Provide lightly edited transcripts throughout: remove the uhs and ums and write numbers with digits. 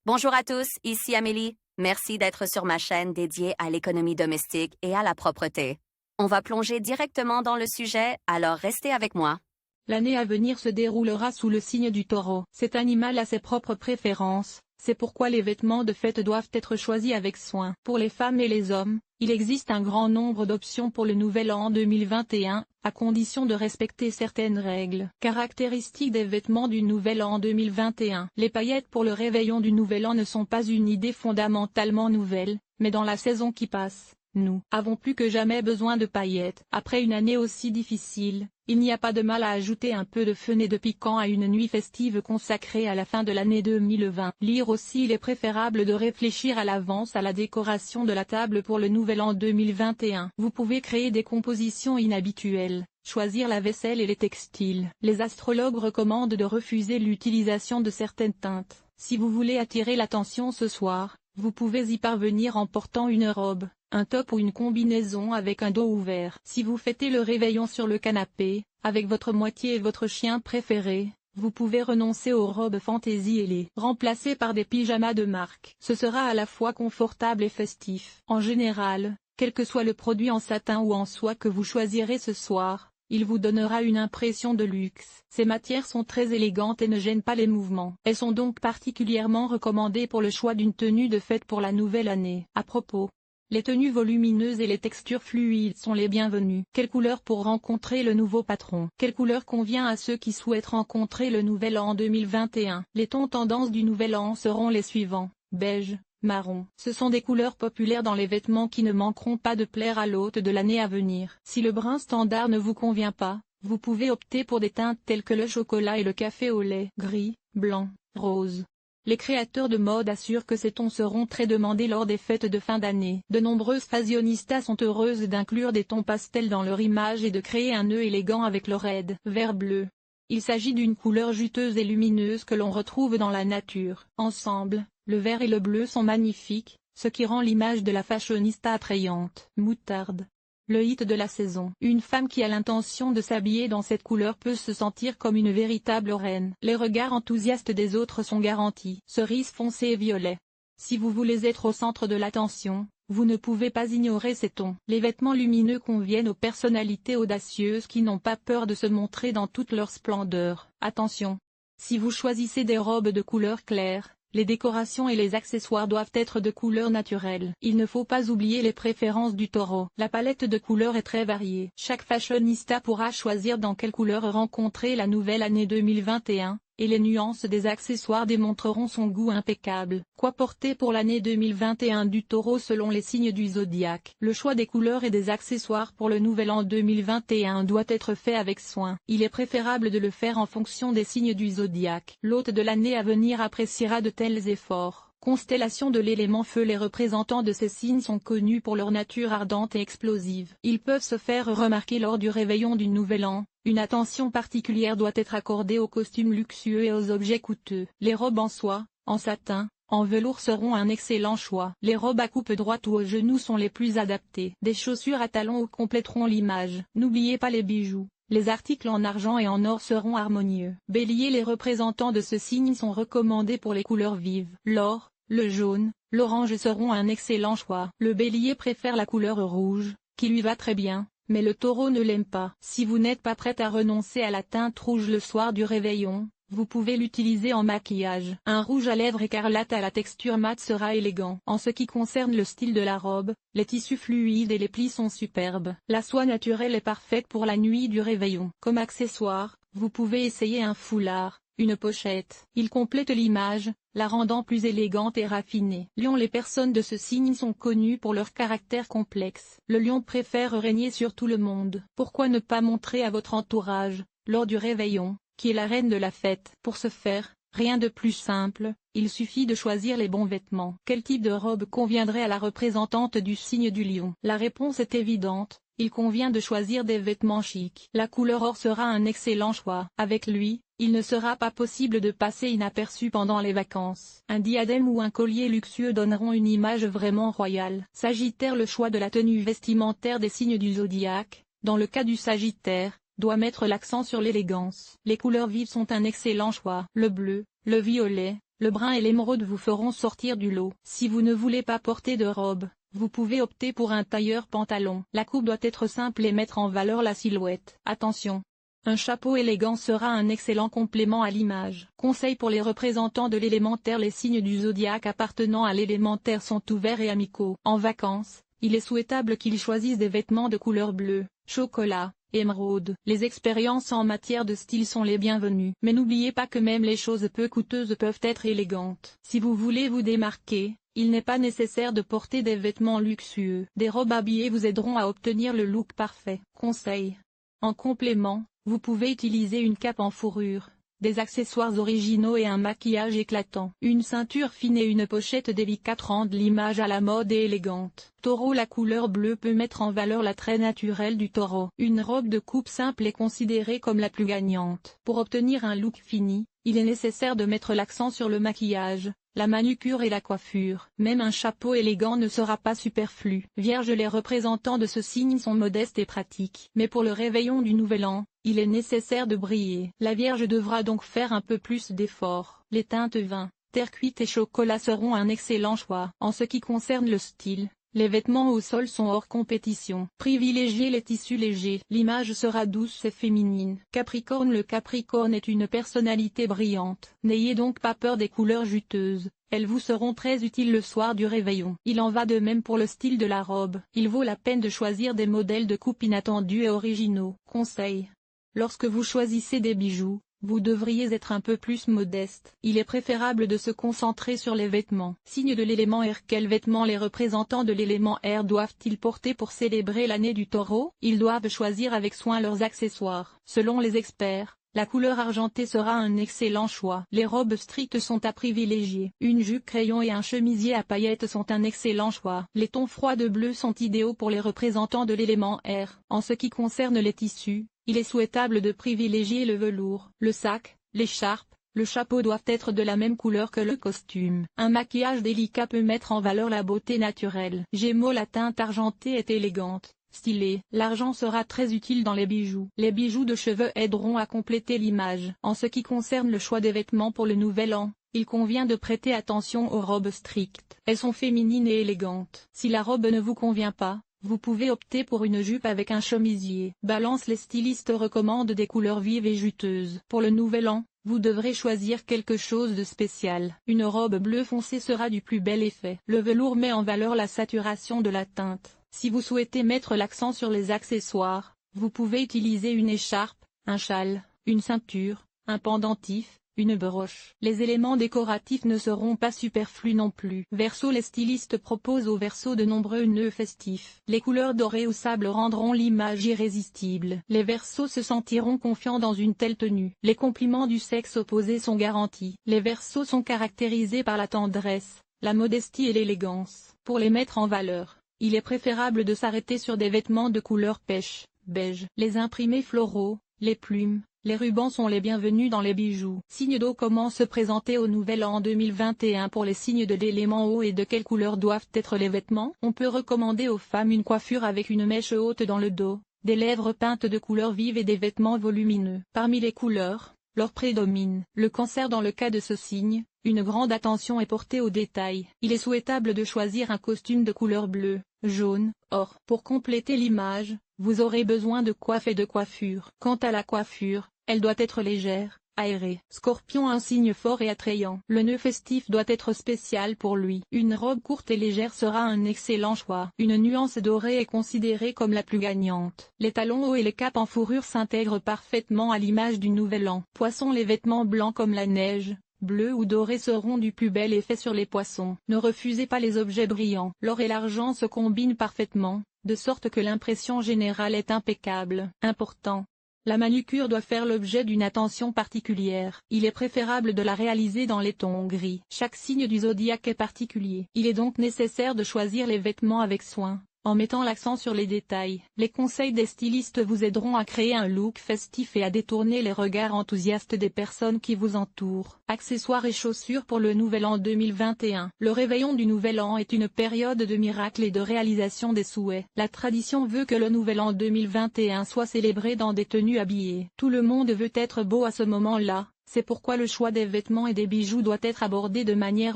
Bonjour à tous, ici Amélie. Merci d'être sur ma chaîne dédiée à l'économie domestique et à la propreté. On va plonger directement dans le sujet, alors restez avec moi. L'année à venir se déroulera sous le signe du taureau. Cet animal a ses propres préférences, c'est pourquoi les vêtements de fête doivent être choisis avec soin. Pour les femmes et les hommes, il existe un grand nombre d'options pour le nouvel an 2021, à condition de respecter certaines règles. Caractéristiques des vêtements du nouvel an 2021. Les paillettes pour le réveillon du nouvel an ne sont pas une idée fondamentalement nouvelle, mais dans la saison qui passe, nous avons plus que jamais besoin de paillettes. Après une année aussi difficile, il n'y a pas de mal à ajouter un peu de fun et de piquant à une nuit festive consacrée à la fin de l'année 2020. Lire aussi, il est préférable de réfléchir à l'avance à la décoration de la table pour le nouvel an 2021. Vous pouvez créer des compositions inhabituelles, choisir la vaisselle et les textiles. Les astrologues recommandent de refuser l'utilisation de certaines teintes. Si vous voulez attirer l'attention ce soir, vous pouvez y parvenir en portant une robe, un top ou une combinaison avec un dos ouvert. Si vous fêtez le réveillon sur le canapé, avec votre moitié et votre chien préféré, vous pouvez renoncer aux robes fantaisie et les remplacer par des pyjamas de marque. Ce sera à la fois confortable et festif. En général, quel que soit le produit en satin ou en soie que vous choisirez ce soir, il vous donnera une impression de luxe. Ces matières sont très élégantes et ne gênent pas les mouvements. Elles sont donc particulièrement recommandées pour le choix d'une tenue de fête pour la nouvelle année. À propos, les tenues volumineuses et les textures fluides sont les bienvenues. Quelle couleur pour rencontrer le nouveau patron? Quelle couleur convient à ceux qui souhaitent rencontrer le nouvel an 2021? Les tons tendances du nouvel an seront les suivants: beige, marron. Ce sont des couleurs populaires dans les vêtements qui ne manqueront pas de plaire à l'hôte de l'année à venir. Si le brun standard ne vous convient pas, vous pouvez opter pour des teintes telles que le chocolat et le café au lait. Gris, blanc, rose. Les créateurs de mode assurent que ces tons seront très demandés lors des fêtes de fin d'année. De nombreuses fashionistas sont heureuses d'inclure des tons pastels dans leur image et de créer un nœud élégant avec le raid vert bleu. Il s'agit d'une couleur juteuse et lumineuse que l'on retrouve dans la nature. Ensemble, le vert et le bleu sont magnifiques, ce qui rend l'image de la fashionista attrayante. Moutarde. Le hit de la saison. Une femme qui a l'intention de s'habiller dans cette couleur peut se sentir comme une véritable reine. Les regards enthousiastes des autres sont garantis. Cerise foncé et violet. Si vous voulez être au centre de l'attention, vous ne pouvez pas ignorer ces tons. Les vêtements lumineux conviennent aux personnalités audacieuses qui n'ont pas peur de se montrer dans toute leur splendeur. Attention! Si vous choisissez des robes de couleur claire, les décorations et les accessoires doivent être de couleur naturelle. Il ne faut pas oublier les préférences du taureau. La palette de couleurs est très variée. Chaque fashionista pourra choisir dans quelle couleur rencontrer la nouvelle année 2021, et les nuances des accessoires démontreront son goût impeccable. Quoi porter pour l'année 2021 du taureau selon les signes du zodiaque? Le choix des couleurs et des accessoires pour le nouvel an 2021 doit être fait avec soin. Il est préférable de le faire en fonction des signes du zodiaque. L'hôte de l'année à venir appréciera de tels efforts. Constellation de l'élément feu. Les représentants de ces signes sont connus pour leur nature ardente et explosive. Ils peuvent se faire remarquer lors du réveillon du nouvel an. Une attention particulière doit être accordée aux costumes luxueux et aux objets coûteux. Les robes en soie, en satin, en velours seront un excellent choix. Les robes à coupe droite ou aux genoux sont les plus adaptées. Des chaussures à talons compléteront l'image. N'oubliez pas les bijoux. Les articles en argent et en or seront harmonieux. Bélier. Les représentants de ce signe sont recommandés pour les couleurs vives. L'or, le jaune, l'orange seront un excellent choix. Le Bélier préfère la couleur rouge, qui lui va très bien, mais le taureau ne l'aime pas. Si vous n'êtes pas prête à renoncer à la teinte rouge le soir du réveillon, vous pouvez l'utiliser en maquillage. Un rouge à lèvres écarlate à la texture mate sera élégant. En ce qui concerne le style de la robe, les tissus fluides et les plis sont superbes. La soie naturelle est parfaite pour la nuit du réveillon. Comme accessoire, vous pouvez essayer un foulard, une pochette. Il complète l'image, la rendant plus élégante et raffinée. Lion. Les personnes de ce signe sont connues pour leur caractère complexe. Le lion préfère régner sur tout le monde. Pourquoi ne pas montrer à votre entourage, lors du réveillon, qui est la reine de la fête? Pour ce faire, rien de plus simple, il suffit de choisir les bons vêtements. Quel type de robe conviendrait à la représentante du signe du lion? La réponse est évidente, il convient de choisir des vêtements chics. La couleur or sera un excellent choix. Avec lui, il ne sera pas possible de passer inaperçu pendant les vacances. Un diadème ou un collier luxueux donneront une image vraiment royale. Sagittaire. Le choix de la tenue vestimentaire des signes du zodiaque, dans le cas du Sagittaire, doit mettre l'accent sur l'élégance. Les couleurs vives sont un excellent choix. Le bleu, le violet, le brun et l'émeraude vous feront sortir du lot. Si vous ne voulez pas porter de robe, vous pouvez opter pour un tailleur pantalon. La coupe doit être simple et mettre en valeur la silhouette. Attention! Un chapeau élégant sera un excellent complément à l'image. Conseil pour les représentants de l'élémentaire: les signes du zodiaque appartenant à l'élémentaire sont ouverts et amicaux. En vacances, il est souhaitable qu'ils choisissent des vêtements de couleur bleue, chocolat, émeraude. Les expériences en matière de style sont les bienvenues. Mais n'oubliez pas que même les choses peu coûteuses peuvent être élégantes. Si vous voulez vous démarquer, il n'est pas nécessaire de porter des vêtements luxueux. Des robes habillées vous aideront à obtenir le look parfait. Conseil. En complément, vous pouvez utiliser une cape en fourrure, des accessoires originaux et un maquillage éclatant. Une ceinture fine et une pochette délicate rendent l'image à la mode et élégante. Taureau: la couleur bleue peut mettre en valeur l'attrait naturel du taureau. Une robe de coupe simple est considérée comme la plus gagnante. Pour obtenir un look fini, il est nécessaire de mettre l'accent sur le maquillage, la manucure et la coiffure. Même un chapeau élégant ne sera pas superflu. Vierge: les représentants de ce signe sont modestes et pratiques. Mais pour le réveillon du Nouvel An, il est nécessaire de briller. La Vierge devra donc faire un peu plus d'efforts. Les teintes vin, terre cuite et chocolat seront un excellent choix. En ce qui concerne le style, les vêtements au sol sont hors compétition. Privilégiez les tissus légers. L'image sera douce et féminine. Capricorne: le Capricorne est une personnalité brillante. N'ayez donc pas peur des couleurs juteuses. Elles vous seront très utiles le soir du réveillon. Il en va de même pour le style de la robe. Il vaut la peine de choisir des modèles de coupe inattendus et originaux. Conseil. Lorsque vous choisissez des bijoux, vous devriez être un peu plus modeste. Il est préférable de se concentrer sur les vêtements. Signe de l'élément air: quels vêtements les représentants de l'élément air doivent-ils porter pour célébrer l'année du Taureau? Ils doivent choisir avec soin leurs accessoires. Selon les experts, la couleur argentée sera un excellent choix. Les robes strictes sont à privilégier. Une jupe crayon et un chemisier à paillettes sont un excellent choix. Les tons froids de bleu sont idéaux pour les représentants de l'élément air. En ce qui concerne les tissus, il est souhaitable de privilégier le velours. Le sac, l'écharpe, le chapeau doivent être de la même couleur que le costume. Un maquillage délicat peut mettre en valeur la beauté naturelle. Gémeaux: la teinte argentée est élégante, stylée. L'argent sera très utile dans les bijoux. Les bijoux de cheveux aideront à compléter l'image. En ce qui concerne le choix des vêtements pour le Nouvel An, il convient de prêter attention aux robes strictes. Elles sont féminines et élégantes. Si la robe ne vous convient pas, vous pouvez opter pour une jupe avec un chemisier. Balance: les stylistes recommandent des couleurs vives et juteuses. Pour le Nouvel An, vous devrez choisir quelque chose de spécial. Une robe bleu foncé sera du plus bel effet. Le velours met en valeur la saturation de la teinte. Si vous souhaitez mettre l'accent sur les accessoires, vous pouvez utiliser une écharpe, un châle, une ceinture, un pendentif, une broche. Les éléments décoratifs ne seront pas superflus non plus. Verseau: les stylistes proposent aux Verseaux de nombreux nœuds festifs. Les couleurs dorées ou sable rendront l'image irrésistible. Les Verseaux se sentiront confiants dans une telle tenue. Les compliments du sexe opposé sont garantis. Les Verseaux sont caractérisés par la tendresse, la modestie et l'élégance. Pour les mettre en valeur, il est préférable de s'arrêter sur des vêtements de couleur pêche, beige. Les imprimés floraux, les plumes, les rubans sont les bienvenus dans les bijoux. Signe d'eau: comment se présenter au Nouvel An 2021 pour les signes de l'élément eau et de quelle couleur doivent être les vêtements? On peut recommander aux femmes une coiffure avec une mèche haute dans le dos, des lèvres peintes de couleurs vives et des vêtements volumineux. Parmi les couleurs, l'or prédomine. Le Cancer: dans le cas de ce signe, une grande attention est portée aux détails. Il est souhaitable de choisir un costume de couleur bleue, jaune, or. Pour compléter l'image, vous aurez besoin de coiffe et de coiffure. Quant à la coiffure, elle doit être légère, aérée. Scorpion: un signe fort et attrayant. Le nœud festif doit être spécial pour lui. Une robe courte et légère sera un excellent choix. Une nuance dorée est considérée comme la plus gagnante. Les talons hauts et les capes en fourrure s'intègrent parfaitement à l'image du Nouvel An. Poisson: les vêtements blancs comme la neige, bleu ou doré seront du plus bel effet sur les poissons. Ne refusez pas les objets brillants. L'or et l'argent se combinent parfaitement, de sorte que l'impression générale est impeccable. Important: la manucure doit faire l'objet d'une attention particulière. Il est préférable de la réaliser dans les tons gris. Chaque signe du zodiaque est particulier. Il est donc nécessaire de choisir les vêtements avec soin, en mettant l'accent sur les détails. Les conseils des stylistes vous aideront à créer un look festif et à détourner les regards enthousiastes des personnes qui vous entourent. Accessoires et chaussures pour le Nouvel An 2021. Le réveillon du Nouvel An est une période de miracles et de réalisation des souhaits. La tradition veut que le Nouvel An 2021 soit célébré dans des tenues habillées. Tout le monde veut être beau à ce moment-là, C'est pourquoi le choix des vêtements et des bijoux doit être abordé de manière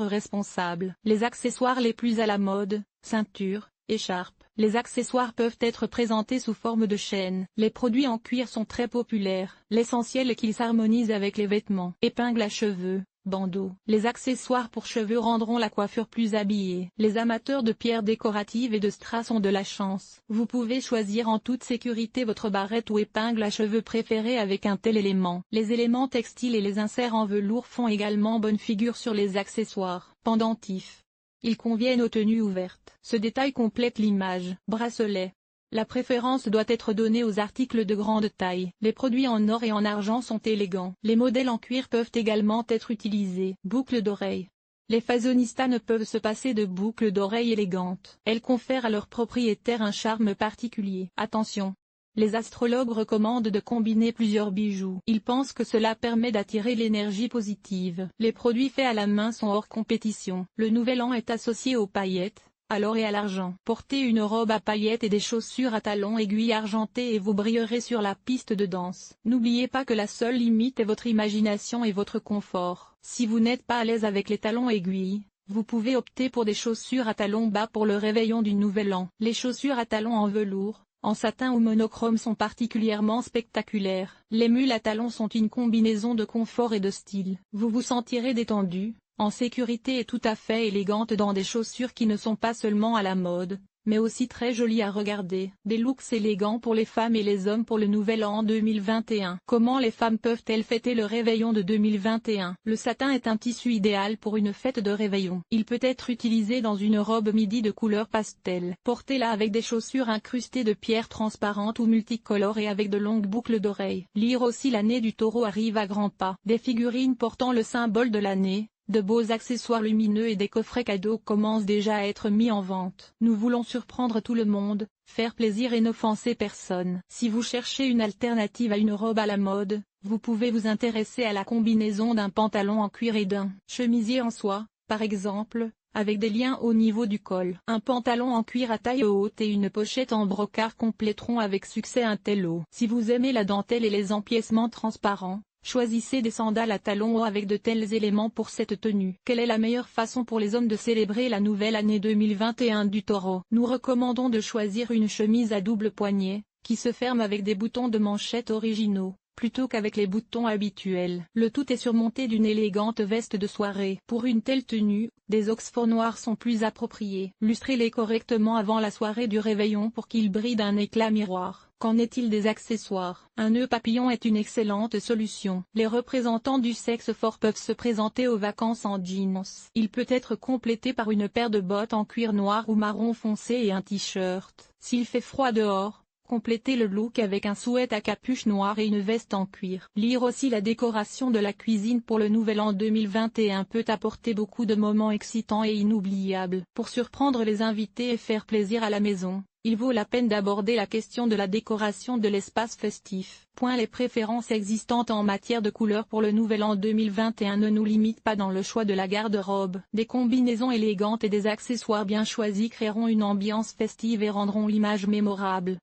responsable. Les accessoires les plus à la mode, ceintures, écharpes. Les accessoires peuvent être présentés sous forme de chaînes. Les produits en cuir sont très populaires. L'essentiel est qu'ils s'harmonisent avec les vêtements. Épingles à cheveux, bandeaux. Les accessoires pour cheveux rendront la coiffure plus habillée. Les amateurs de pierres décoratives et de strass ont de la chance. Vous pouvez choisir en toute sécurité votre barrette ou épingle à cheveux préférée avec un tel élément. Les éléments textiles et les inserts en velours font également bonne figure sur les accessoires. Pendentifs. Ils conviennent aux tenues ouvertes. Ce détail complète l'image. Bracelet. La préférence doit être donnée aux articles de grande taille. Les produits en or et en argent sont élégants. Les modèles en cuir peuvent également être utilisés. Boucles d'oreilles. Les fashionistas ne peuvent se passer de boucles d'oreilles élégantes. Elles confèrent à leurs propriétaires un charme particulier. Attention! Les astrologues recommandent de combiner plusieurs bijoux. Ils pensent que cela permet d'attirer l'énergie positive. Les produits faits à la main sont hors compétition. Le nouvel an est associé aux paillettes, à l'or et à l'argent. Portez une robe à paillettes et des chaussures à talons aiguilles argentées et vous brillerez sur la piste de danse. N'oubliez pas que la seule limite est votre imagination et votre confort. Si vous n'êtes pas à l'aise avec les talons aiguilles, vous pouvez opter pour des chaussures à talons bas pour le réveillon du nouvel an. Les chaussures à talons en velours, en satin ou monochrome sont particulièrement spectaculaires. Les mules à talons sont une combinaison de confort et de style. Vous vous sentirez détendu, en sécurité et tout à fait élégante dans des chaussures qui ne sont pas seulement à la mode, mais aussi très jolies à regarder. Des looks élégants pour les femmes et les hommes pour le nouvel an 2021. Comment les femmes peuvent-elles fêter le réveillon de 2021? Le satin est un tissu idéal pour une fête de réveillon. Il peut être utilisé dans une robe midi de couleur pastel. Portez-la avec des chaussures incrustées de pierres transparentes ou multicolores et avec de longues boucles d'oreilles. Lire aussi l'année du taureau arrive à grands pas. Des figurines portant le symbole de l'année, de beaux accessoires lumineux et des coffrets cadeaux commencent déjà à être mis en vente. Nous voulons surprendre tout le monde, faire plaisir et n'offenser personne. Si vous cherchez une alternative à une robe à la mode, vous pouvez vous intéresser à la combinaison d'un pantalon en cuir et d'un chemisier en soie, par exemple, avec des liens au niveau du col. Un pantalon en cuir à taille haute et une pochette en brocart compléteront avec succès un tel lot. Si vous aimez la dentelle et les empiècements transparents, choisissez des sandales à talons hauts avec de tels éléments pour cette tenue. Quelle est la meilleure façon pour les hommes de célébrer la nouvelle année 2021 du Taureau? Nous recommandons de choisir une chemise à double poignet, qui se ferme avec des boutons de manchette originaux, plutôt qu'avec les boutons habituels. Le tout est surmonté d'une élégante veste de soirée. Pour une telle tenue, des oxfords noirs sont plus appropriés. Lustrez-les correctement avant la soirée du réveillon pour qu'ils brillent d'un éclat miroir. Qu'en est-il des accessoires? Un nœud papillon est une excellente solution. Les représentants du sexe fort peuvent se présenter aux vacances en jeans. Il peut être complété par une paire de bottes en cuir noir ou marron foncé et un t-shirt. S'il fait froid dehors, complétez le look avec un sweat à capuche noire et une veste en cuir. Lire aussi la décoration de la cuisine pour le nouvel an 2021 peut apporter beaucoup de moments excitants et inoubliables. Pour surprendre les invités et faire plaisir à la maison, il vaut la peine d'aborder la question de la décoration de l'espace festif. Les préférences existantes en matière de couleurs pour le nouvel an 2021 ne nous limitent pas dans le choix de la garde-robe. Des combinaisons élégantes et des accessoires bien choisis créeront une ambiance festive et rendront l'image mémorable.